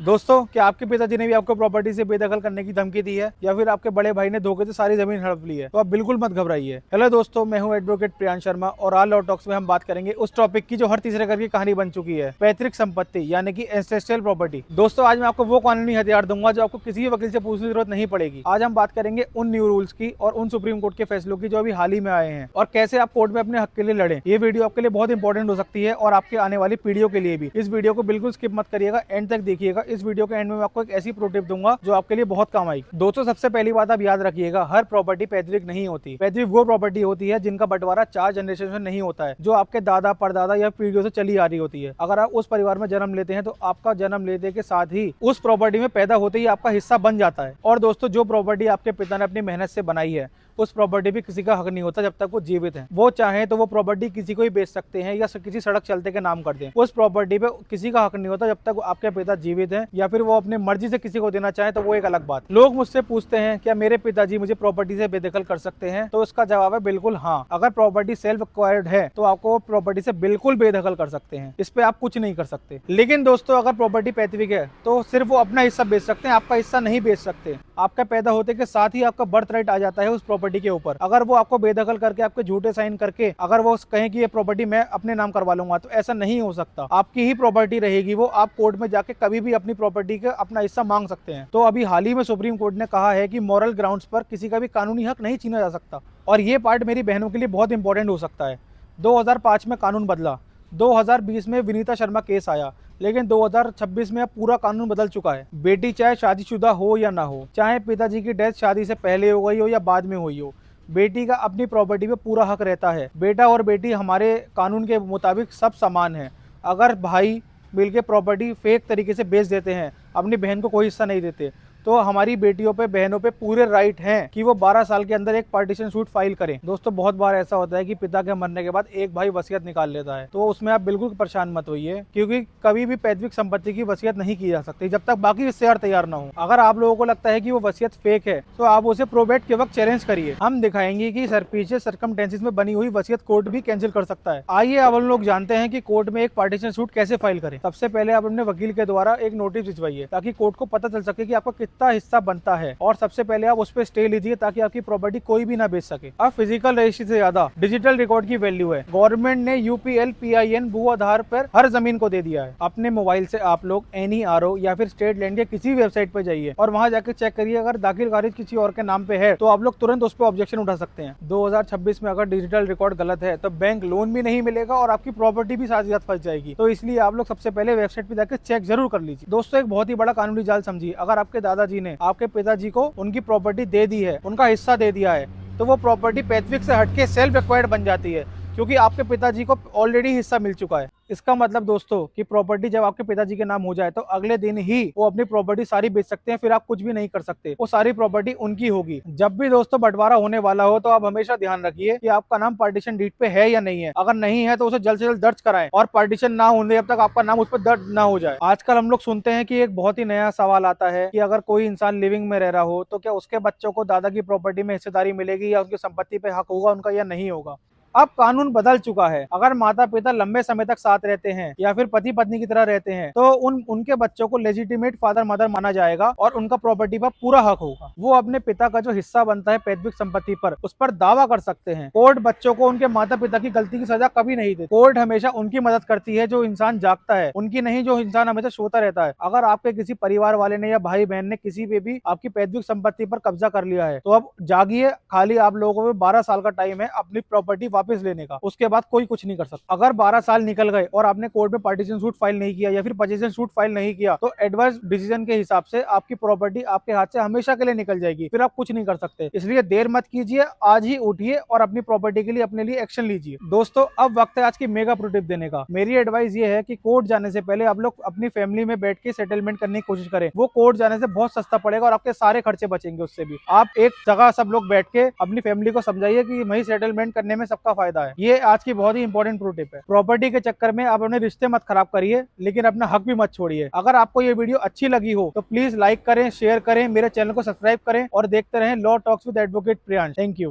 दोस्तों, क्या आपके पिताजी ने भी आपको प्रॉपर्टी से बेदखल करने की धमकी दी है या फिर आपके बड़े भाई ने धोखे से सारी जमीन हड़प ली है? तो आप बिल्कुल मत घबराइए। हेलो दोस्तों, मैं हूं एडवोकेट प्रियांश शर्मा और ऑल आउट टॉक्स में हम बात करेंगे उस टॉपिक की जो हर तीसरे घर की कहानी बन चुकी है, पैतृक संपत्ति यानी कि एंसेस्ट्रियल प्रॉपर्टी। दोस्तों, आज मैं आपको वो कानूनी हथियार दूंगा जो आपको किसी भी वकील से पूछने की जरूरत नहीं पड़ेगी। आज हम बात करेंगे उन न्यू रूल्स की और उन सुप्रीम कोर्ट के फैसलों की जो अभी हाल ही में आए हैं और कैसे आप कोर्ट में अपने हक के लिए लड़े। ये वीडियो आपके लिए बहुत इंपॉर्टेंट हो सकती है और आपके आने वाली पीढ़ियों के लिए भी। इस वीडियो को बिल्कुल स्किप मत करिएगा, एंड तक देखिएगा। इस वीडियो के एंड में आपको एक ऐसी प्रो टिप दूंगा जो आपके लिए बहुत काम आएगी। दोस्तों, सबसे पहली बात आप याद रखिएगा, हर प्रॉपर्टी पैतृक नहीं होती। पैतृक वो प्रॉपर्टी होती है जिनका बंटवारा 4 जनरेशन में नहीं होता है, जो आपके दादा परदादा या पीढ़ियों से चली आ रही होती है। अगर आप उस परिवार में जन्म लेते हैं तो आपका जन्म लेने के साथ ही उस प्रॉपर्टी में पैदा होते ही आपका हिस्सा बन जाता है। और दोस्तों, जो प्रॉपर्टी आपके पिता ने अपनी मेहनत से बनाई है उस प्रॉपर्टी पे किसी का हक नहीं होता जब तक वो जीवित है। वो चाहे तो वो प्रॉपर्टी किसी को ही बेच सकते हैं या किसी सड़क चलते के नाम कर दें। उस प्रॉपर्टी पे किसी का हक नहीं होता जब तक आपके पिता जीवित हैं, या फिर वो अपनी मर्जी से किसी को देना चाहे तो वो एक अलग बात। लोग मुझसे पूछते हैं क्या मेरे पिताजी मुझे प्रॉपर्टी से बेदखल कर सकते हैं? तो इसका जवाब है बिल्कुल हाँ। अगर प्रॉपर्टी सेल्फ एक्वायर्ड है तो आपको प्रॉपर्टी से बिल्कुल बेदखल कर सकते हैं, इस पे आप कुछ नहीं कर सकते। लेकिन दोस्तों, अगर प्रॉपर्टी पैतृक है तो सिर्फ वो अपना हिस्सा बेच सकते हैं, आपका हिस्सा नहीं बेच सकते। आपका पैदा होते के साथ ही आपका बर्थ राइट आ जाता है उस प्रॉपर्टी के ऊपर। अगर वो आपको बेदखल करके आपके झूठे साइन करके अगर वो कहें कि ये प्रॉपर्टी मैं अपने नाम करवा लूंगा, तो ऐसा नहीं हो सकता। आपकी ही प्रॉपर्टी रहेगी वो। आप कोर्ट में जाके कभी भी अपनी प्रॉपर्टी का अपना हिस्सा मांग सकते हैं। तो अभी हाल ही में सुप्रीम कोर्ट ने कहा है कि मॉरल ग्राउंड्स पर किसी का भी कानूनी हक नहीं छीना जा सकता। और ये पार्ट मेरी बहनों के लिए बहुत इंपॉर्टेंट हो सकता है। 2005 में कानून बदला, 2020 में विनीता शर्मा केस आया, लेकिन 2026 में अब पूरा कानून बदल चुका है। बेटी चाहे शादीशुदा हो या ना हो, चाहे पिताजी की डेथ शादी से पहले हो गई हो या बाद में हुई हो, बेटी का अपनी प्रॉपर्टी पे पूरा हक रहता है। बेटा और बेटी हमारे कानून के मुताबिक सब समान है। अगर भाई मिलके प्रॉपर्टी फेक तरीके से बेच देते हैं, अपनी बहन को कोई हिस्सा नहीं देते, तो हमारी बेटियों पे बहनों पे पूरे राइट हैं कि वो 12 साल के अंदर एक पार्टीशन सूट फाइल करें। दोस्तों, बहुत बार ऐसा होता है कि पिता के मरने के बाद एक भाई वसीयत निकाल लेता है, तो उसमें आप बिल्कुल परेशान मत होइए, क्योंकि कभी भी पैतृक संपत्ति की वसीयत नहीं की जा सकती जब तक बाकी हिस्सेदार तैयार ना हो। अगर आप लोगों को लगता है कि वो वसीयत फेक है तो आप उसे प्रोबेट के वक्त चैलेंज करिए। हम दिखाएंगे कि पीछे सर्कमस्टेंसेस में बनी हुई वसीयत कोर्ट भी कैंसिल कर सकता है। आइए अब हम लोग जानते हैं कि कोर्ट में एक पार्टीशन सूट कैसे फाइल करें। सबसे पहले आप अपने वकील के द्वारा एक नोटिस भिजवाइए ताकि कोर्ट को पता चल सके कि आपका कितना हिस्सा बनता है। और सबसे पहले आप उस पर स्टे लीजिए ताकि आपकी प्रॉपर्टी कोई भी ना बेच सके। अब फिजिकल रजिस्ट्री से ज्यादा डिजिटल रिकॉर्ड की वैल्यू है। गवर्नमेंट ने यूपीएल PIN भू आधार पर हर जमीन को दे दिया है। अपने मोबाइल से आप लोग NERO या फिर स्टेट लैंड के किसी वेबसाइट पर जाइए और वहां जाकर चेक करिए। अगर दाखिल खारिज किसी और के नाम पे है तो आप लोग तुरंत उस पर ऑब्जेक्शन उठा सकते हैं। 2026 में अगर डिजिटल रिकॉर्ड गलत है तो बैंक लोन भी नहीं मिलेगा और आपकी प्रॉपर्टी भी साथ साथ फंस जाएगी। तो इसलिए आप लोग सबसे पहले वेबसाइट पे जाकर चेक जरूर कर लीजिए। दोस्तों, एक बहुत ही बड़ा कानूनी जाल समझिए। अगर आपके दादाजी ने आपके पिताजी को उनकी प्रॉपर्टी दे दी है, उनका हिस्सा दे दिया है, तो वो प्रॉपर्टी पैतृक से हटके सेल्फ एक्वायर्ड बन जाती है, क्योंकि आपके पिताजी को ऑलरेडी हिस्सा मिल चुका है। इसका मतलब दोस्तों कि प्रॉपर्टी जब आपके पिताजी के नाम हो जाए तो अगले दिन ही वो अपनी प्रॉपर्टी सारी बेच सकते हैं, फिर आप कुछ भी नहीं कर सकते। वो सारी प्रॉपर्टी उनकी होगी। जब भी दोस्तों बंटवारा होने वाला हो तो आप हमेशा ध्यान रखिए कि आपका नाम पार्टीशन डीड पे है या नहीं है। अगर नहीं है तो उसे जल्द से जल्द दर्ज कराएं और पार्टीशन ना होने जब तक आपका नाम उस पर दर्ज ना हो जाए। आजकल हम लोग सुनते हैं कि एक बहुत ही नया सवाल आता है कि अगर कोई इंसान लिविंग में रह रहा हो तो क्या उसके बच्चों को दादा की प्रॉपर्टी में हिस्सेदारी मिलेगी या उसकी संपत्ति पे हक होगा उनका या नहीं होगा। अब कानून बदल चुका है। अगर माता पिता लंबे समय तक साथ रहते हैं या फिर पति पत्नी की तरह रहते हैं तो उनके बच्चों को लेजिटिमेट फादर मदर माना जाएगा और उनका प्रॉपर्टी पर पूरा हक होगा। वो अपने पिता का जो हिस्सा बनता है पैतृक संपत्ति पर, उस पर दावा कर सकते हैं। कोर्ट बच्चों को उनके माता पिता की गलती की सजा कभी नहीं देती। कोर्ट हमेशा उनकी मदद करती है जो इंसान जागता है, उनकी नहीं जो इंसान हमेशा सोता रहता है। अगर आपके किसी परिवार वाले ने या भाई बहन ने किसी पे भी आपकी पैतृक संपत्ति पर कब्जा कर लिया है तो अब जागिए। खाली आप लोगों को 12 साल का टाइम है अपनी प्रॉपर्टी वापस लेने का। उसके बाद कोई कुछ नहीं कर सकता। अगर 12 साल निकल गए और आपने कोर्ट में पार्टीशन सूट फाइल नहीं किया या फिर पोजीशन सूट फाइल नहीं किया तो एडवर्स डिसीजन के हिसाब से आपकी प्रॉपर्टी आपके हाथ से हमेशा के लिए निकल जाएगी, फिर आप कुछ नहीं कर सकते। इसलिए देर मत कीजिए, आज ही उठिए और अपनी प्रॉपर्टी के लिए अपने लिए एक्शन लीजिए। दोस्तों, अब वक्त है आज की मेगा प्रो टिप देने का। मेरी एडवाइस ये है कि कोर्ट जाने से पहले आप लोग अपनी फैमिली में बैठ के सेटलमेंट करने की कोशिश करें। वो कोर्ट जाने से बहुत सस्ता पड़ेगा और आपके सारे खर्चे बचेंगे उससे भी। आप एक जगह सब लोग बैठ के अपनी फैमिली को समझाइए कि वही सेटलमेंट करने में सबका फायदा है। ये आज की बहुत ही इंपॉर्टेंट प्रो टिप है। प्रॉपर्टी के चक्कर में आप अपने रिश्ते मत खराब करिए, लेकिन अपना हक भी मत छोड़िए। अगर आपको ये वीडियो अच्छी लगी हो तो प्लीज लाइक करें, शेयर करें, मेरे चैनल को सब्सक्राइब करें और देखते रहें law talks with advocate Priyansh. Thank you.